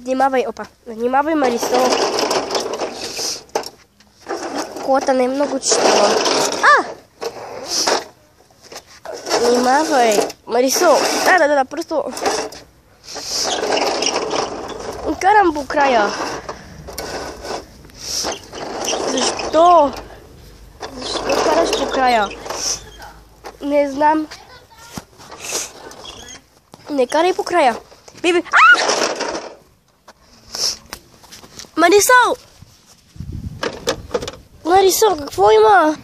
Внимавай, опа. Внимавай, Марисол. Колата не е много чистава. Внимавай, Марисол. Да, просто... Карам по края. Защо? Защо караш по края? Не знам. Не карай по края. Биби. Марисол! Марисол, какво има?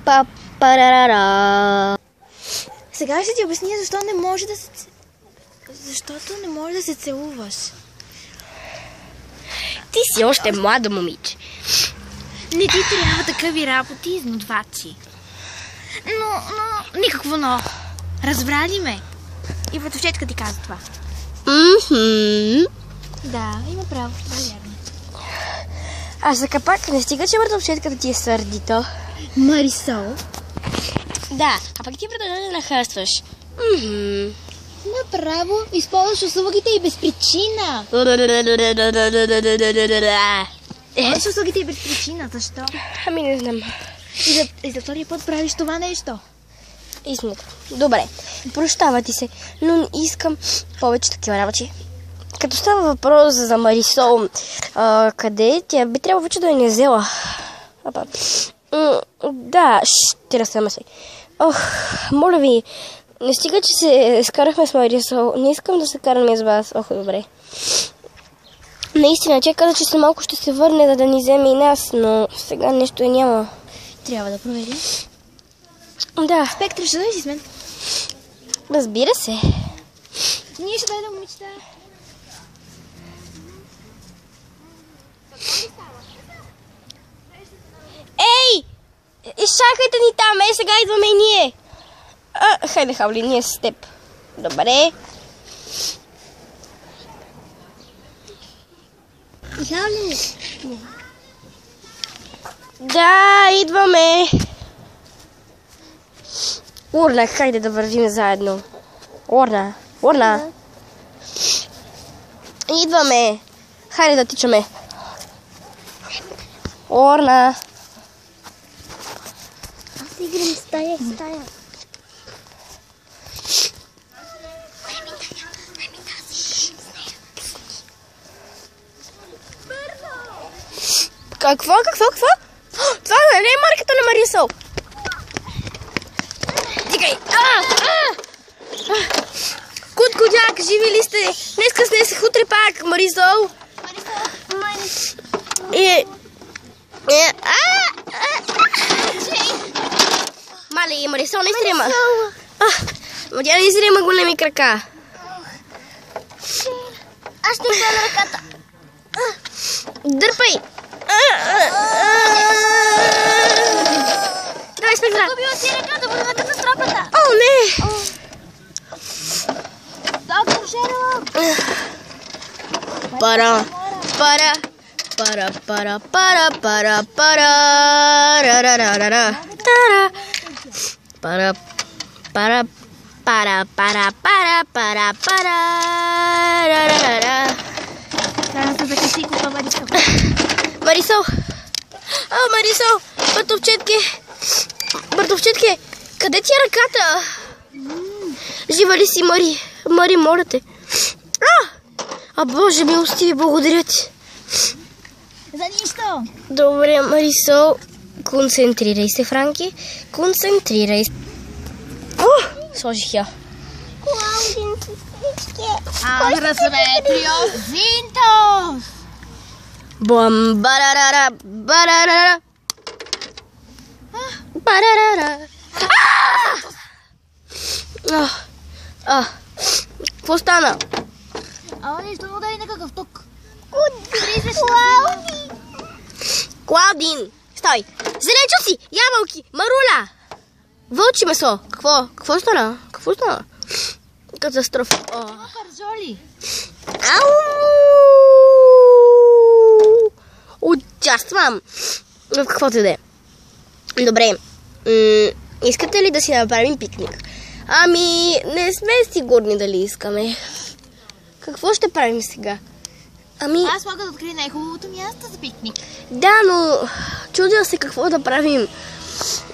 Па-парарара. Сега ще ти обясня защо не може да се... Защото не може да се целуваш. Ти си още младо момиче. Не ти трябва такъви работи, изнудвачи. Но, никакво но. Разбрали ме? И братовчетка ти каза това. Да, има право, това е вярно. А за капак не стига, че братовчетката ти е сърдита. Марисол? Да, а пък ти продължаваш да нахъстваш. Направо използваш услугите и без причина. Използваш услугите и без причина, защо? Ами не знам. И за втория път правиш това нещо. Истината. Добре, прощава ти се, но не искам повече такива работи. Като става въпрос за Марисол, къде тя би трябвало вече да я не взела. Да, ще разсъма се. Моля ви, не стига, че се скарахме с Марисол. Не искам да се караме с вас. Добре. Наистина, тя каза, че след малко ще се върне, за да ни вземе и нас, но сега нещо и няма. Трябва да проверим. Да. Спектър, ще дойде с мен. Разбира се. Ние ще дойдем, момичета. Ей! Изчакайте ни там, сега идваме и ние. Хайде, Хавли, ние с теб. Добре. Хавли? Да, идваме. Орна, хайде да вървим заедно. Орна. Идваме. Хайде да тичаме. Орна. Аз играм стая. Какво? Това не е марката на Марисол. Тикай! Куткодяк, живи ли сте? Днеска снесех, утре пак, Марисол. Мале, Марисол не изтрима. Тя не изтрима големи крака. Аз ще взема ръката. Дърпай! Давай, Спектра! Загубила си ръката, бъде на катастрофата! О, не! Доктор Шерлок! Пара. Трябва да закачи купа Марисол. Марисол! Марисол! Братовчетке! Къде ти е ръката? Жива ли си, Мари? Мари, моля те. Боже милости ви, благодаря ти. За нищо! Добре, Марисол. Концентрирай се, Франки. Концентрирай се. Сложих я. Клаудин, сестричке! Разветриозинтос! Бам-барарара, барарара. Барарара. Какво стана? Нищо, но удари някакъв тук. Клаудин! Стой! Зеленчуци! Ябълки! Маруля! Вълчи месо! Какво стана? Катастрофа. Паржоли! Участвам в каквото и да е. Добре. Искате ли да си направим пикник? Ами, не сме сигурни дали искаме. Какво ще правим сега? Ами... Аз мога да открия най-хубавото място за пикник. Да, но чудя се какво да правим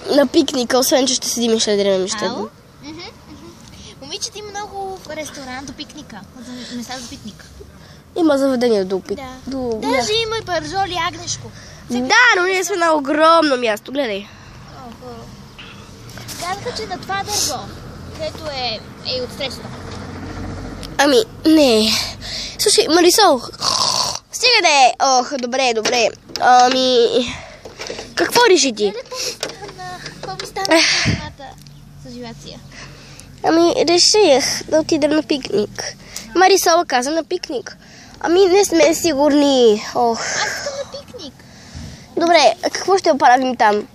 на пикника, освен че ще седим и ще дремем и ще ядем. Момичета има много ресторант до пикника, за места за пикник. Има заведение до пик. Да. Даже има и пържоли агнешко. Да, но ние сме на огромно място, гледай. Казаха, че на това дърво, където е отсреща. Ами, не. Слушай, Марисол, стига да е. Ох, добре. Ами, какво реши ти? Какво ми стана на самата съживация? Ами, реших да отидем на пикник. Марисол каза на пикник. Ами, не сме сигурни. Ох. Аз искам на пикник. Добре, какво ще правим там?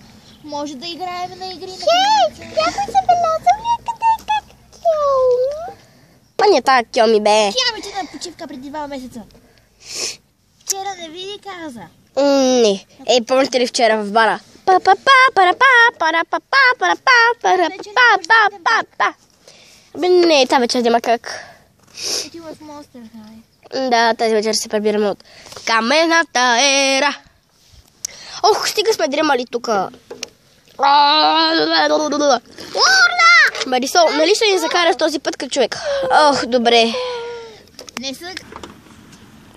Може да играем на игри на Хей, някой се белязал някъде как Кьоми. Па не така Кьоми, бе. Кьоми ти на почивка преди 2 месеца. Вчера не види каза. Не. Помните ли вчера в бара? Абе, не, тази вечер няма как. Отива в Monster High. Да, тази вечер се прибираме от каменната ера. Ох, стига сме дремали тука. Марисол, нали ще ни закараш този път като човек? Ох, добре. Не са...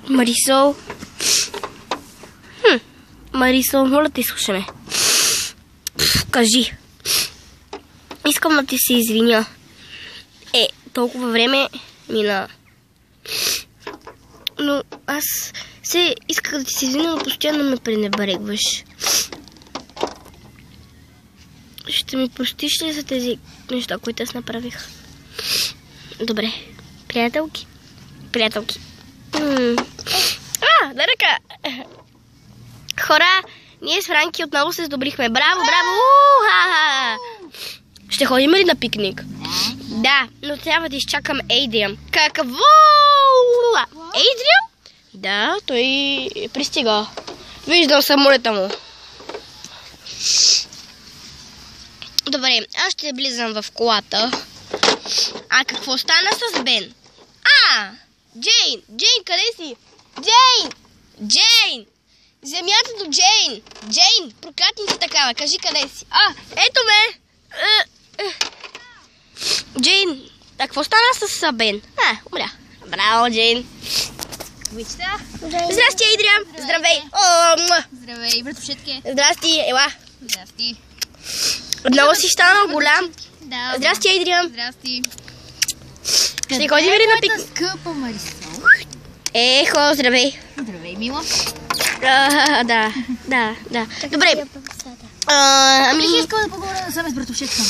Марисол. Марисол, моля те, слушаме. Кажи. Искам да ти се извиня. Толкова време мина. Но аз се исках да ти се извиня, но постоянно ме пренебрегваш. Ще ми простиш ли за тези неща, които аз направих? Добре. Приятелки? Да ръка! Хора, ние с Франки отново се сдобрихме. Браво! Ще ходим ли на пикник? Да, но трябва да изчакам Ейдриан. Какво? Ейдриан? Да, той пристига. Виждам самолета му. Добре, аз ще влизам в колата. А какво стана с Бен? Джейн, къде си? Джейн! Земята до Джейн! Джейн, проклятница такава, кажи къде си? Ето ме! Джейн, какво стана с Бен? Умря. Браво, Джейн. Обичта? Здрасти, Ейдриан. Здравей. Здравей, братовчетке. Здрасти, ела. Здрасти. Много си станал голям. Да. Здрасти, Ейдриан. Здрасти. Ще ходим ли на пикник? Скъпа Марисол. Ехо, здравей. Здравей, мила. Да. Добре. Бих искала да поговоря насаме с братовчетка ми.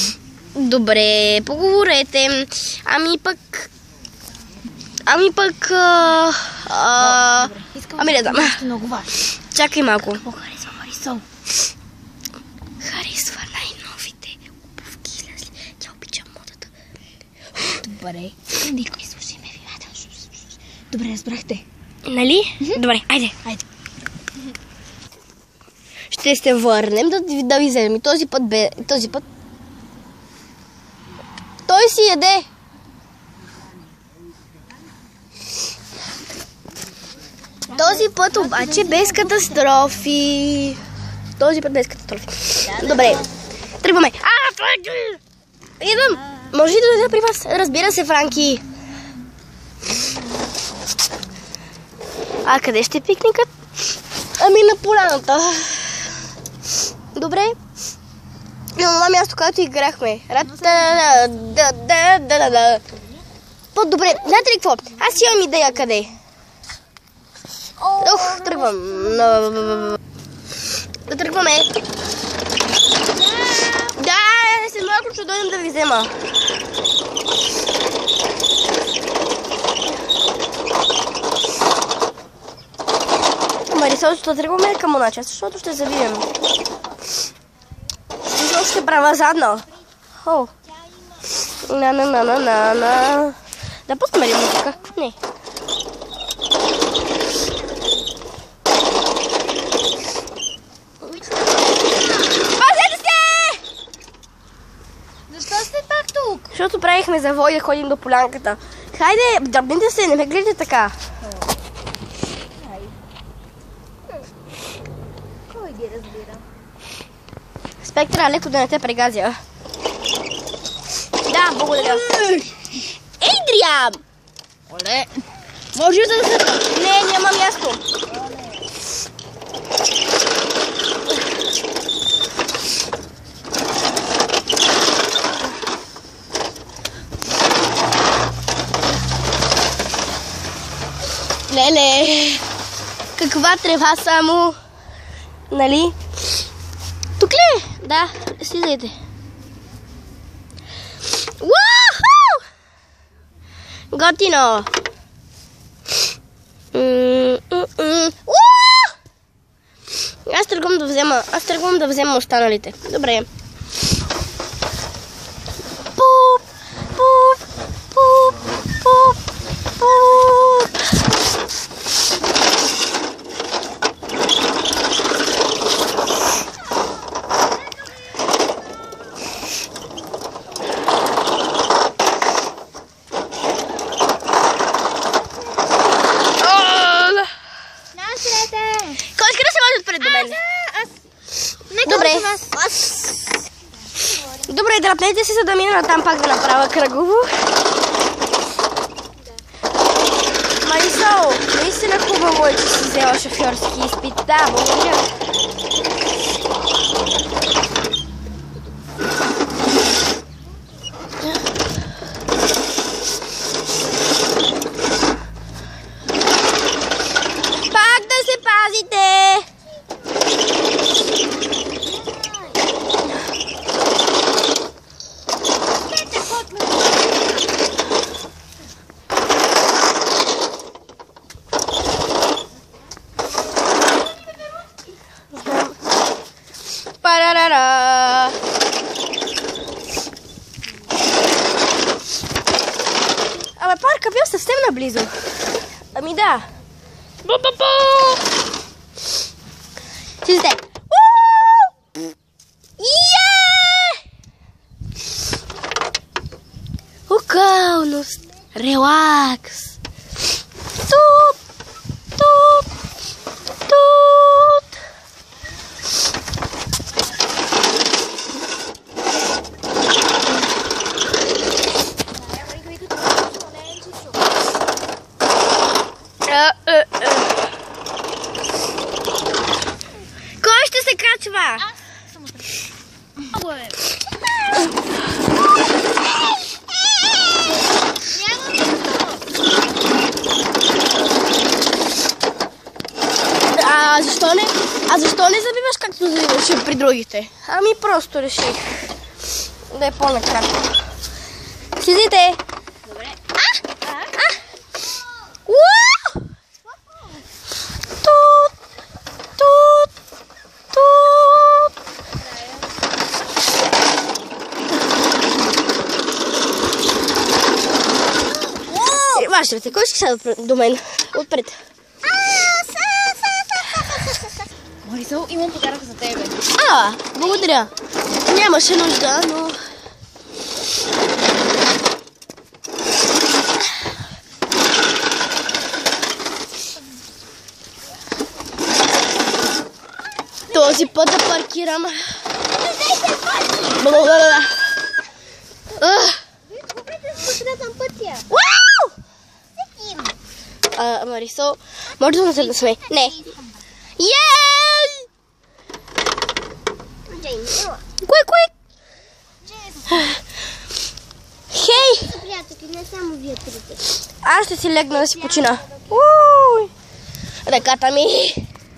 Добре, поговорете. Ами пък... Ами не знам. Нещо много важно. Чакай малко. Какво харесва Марисол? Харесва най-новите обувки излезли. Тя обича модата. Добре. Никой слушай ме внимателно. Добре, разбрахте. Нали? Добре, айде. Ще се върнем да ви вземем. Този път. Той си яде. Този път обаче без катастрофи. Добре. Тръгваме. Идвам. Може ли да дойда при вас? Разбира се, Франки. Къде ще е пикникът? Ами на поляната. Добре. На това място, където играхме. По-добре. Знаете ли какво? Аз имам идея къде. Тръгвам. Да тръгваме. Да, след малко ще дойдем да ви взема. Марисол, ще тръгваме към оначе, защото ще завием. Защото ще правя задно. Да пускаме ли музика? Не. Защо сте пак тук? Защото правихме завой да ходим до полянката. Хайде, дръбните се, не ме гледате така. Кой ги разбира? Спектъра, леко да не те прегазя. Да, благодаря. Ейдриан! Оле! Може да се... Не, няма място. Леле! Каква трева само! Нали? Тук ли? Да, слизайте. Уаху! Готино! Аз тръгвам да взема останалите. Добре. Пуп, пуп, пуп, пуп, пуп. Кой иска да се води отпред до мен? Добре. Добре, дръпнете се, за да мина натам пак да направя кръгово. Марисол, наистина хубаво е, че си взела шофьорски изпит. Да, благодаря. Пак да се пазите! Парарара. Абе, парка бил съвсем наблизо. Ами да. Слизайте. Околност. Релакс. Тут. Тут. Тут. Кой ще се качва? Защо не забиваш както забиваш при другите? Ами просто реших да е по-накратко. Слизайте! Добре. Тут! Тут! Тут! Вашите, кой ще седа до мен? Отпред. Марисол, имам подарък за тебе. Благодаря. Нямаше нужда, но... Този път да паркирам. Благодаря. Марисол, може да се насме? Не. Кой? Хей! Приятели, не само вие трите. Аз ще си легна да си почина. Ръката ми.